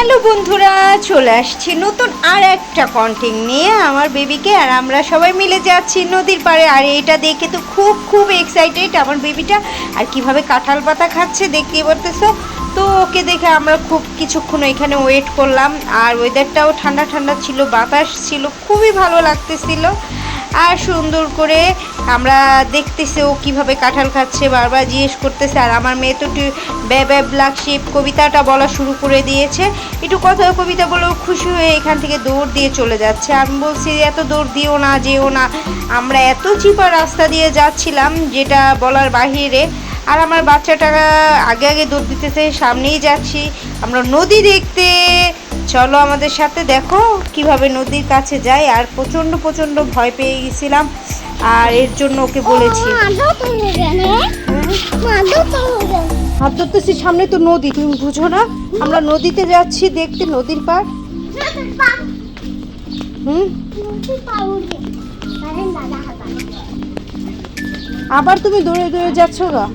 Hello বন্ধুরা, চলে আসছি নতুন আর একটা কন্টেন্ট নিয়ে আমার বেবিকে। আর আমরা সবাই মিলে যাচ্ছি নদীর পাড়ে। আর এটা দেখে তো খুব এক্সাইটেড আমার বেবিটা। আর কিভাবে কাঁঠাল পাতা খাচ্ছে দেখতেই পারতেছো। তো ওকে দেখে আমরা খুব কিছুক্ষণ এখানে ওয়েট করলাম। আর ওয়েদারটাও ঠান্ডা ঠান্ডা ছিল, বাতাস ছিল, খুবই ভালো লাগতেছিল। আর সুন্দর করে আমরা দেখতেছি ও কীভাবে কাঁঠাল খাচ্ছে, বারবার জিজ্ঞেস করতেছে। আর আমার মেয়ে তো ব্ল্যাক শিপ কবিতাটা বলা শুরু করে দিয়েছে। একটু কথা কবিতা বলেও খুশি হয়ে এখান থেকে দৌড় দিয়ে চলে যাচ্ছে। আমি বলছি এত দৌড় দিও না, যেও না, আমরা এত চিপা রাস্তা দিয়ে যাচ্ছিলাম যেটা বলার বাহিরে। আর আমার বাচ্চাটা আগে দৌড় দিতেছে, সামনেই যাচ্ছি আমরা নদী দেখতে। চলো আমাদের সাথে, দেখো কিভাবে নদীর কাছে যাই। আর প্রচণ্ড ভয় পেয়ে গেছিলাম, আর এর জন্য ওকে বলেছি হাত ধরতেছি। সামনে তো নদী, তুমি বুঝো না? আমরা নদীতে যাচ্ছি দেখতে, নদীর পার। আবার তুমি দৌড়ে যাচ্ছ গা।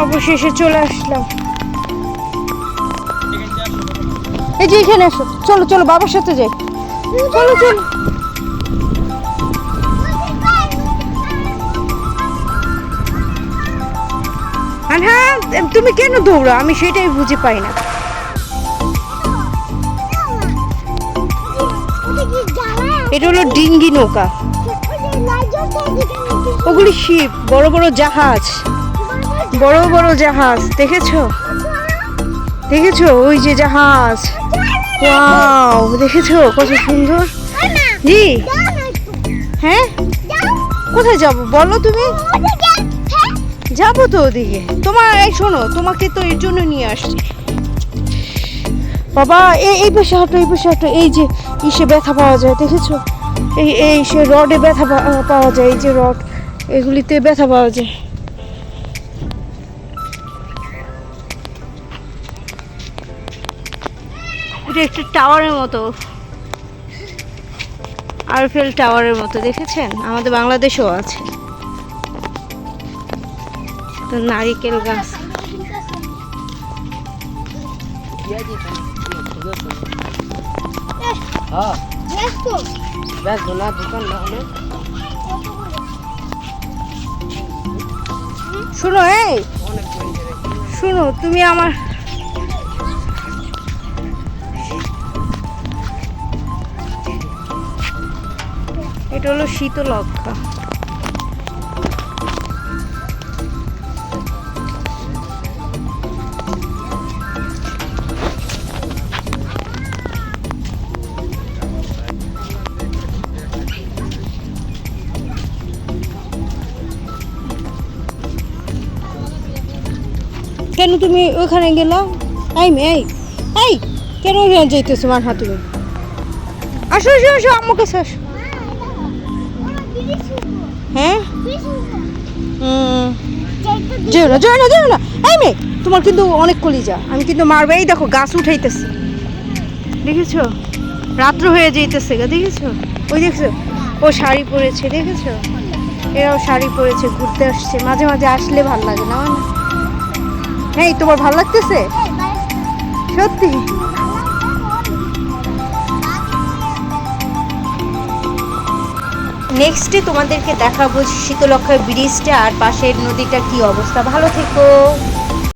অবশেষে চলে আসলাম। এই যে এখানে আসো, চলো বাবার সাথে যাই। চলো হ্যাঁ, তুমি কেন দৌড়ো? আমি সেটাই বুঝে পাই না। এটা হলো ডিঙ্গি নৌকা, ওগুলি শিপ, বড় জাহাজ, বড় জাহাজ। দেখেছো ওই যে জাহাজ, ওয়াও, দেখেছো কত সুন্দর। জি হ্যাঁ, কোথায় যাব বলো তুমি? যাবো তো ওদিকে। এই শোনো, তোমাকে তো এর জন্য নিয়ে আসছি বাবা। এই পাশে হাঁটো, এই যে ইসে ব্যথা পাওয়া যায়, দেখেছো? এই সে রডে ব্যথা পাওয়া যায়, এই যে রড, এগুলিতে ব্যথা পাওয়া যায়। এটা একটা টাওয়ারের মতো, আরফেল টাওয়ারের মতো, দেখেছেন? আমাদের বাংলাদেশেও আছে। তো নারিকেল গাছ, শোনো তুমি আমার, এটা হলো শীতলক্ষা। কেন তুমি ওখানে গেলা? এই কেন যাইতেছো মার হাত? তুমি আসো আম্মুর কাছে আসো। হ্যাঁ যেও না। এই মেয়ে, তোমার কিন্তু অনেক কলিজা, আমি কিন্তু মারবো। এই দেখো গাছ উঠাইতেছে, দেখেছো? রাত্র হয়ে যাইতেছে গা, দেখেছো? ওই দেখছো ও শাড়ি পরেছে, দেখেছো? এরাও শাড়ি পরেছে, ঘুরতে আসছে। মাঝে আসলে ভাল লাগে না? হ্যাঁ, তোমার ভাল লাগতেছে সত্যি? নেক্সটে তোমাদেরকে দেখাবো শীতলক্ষা ব্রিজটা আর পাশের নদীটা কি অবস্থা। ভালো থেকো।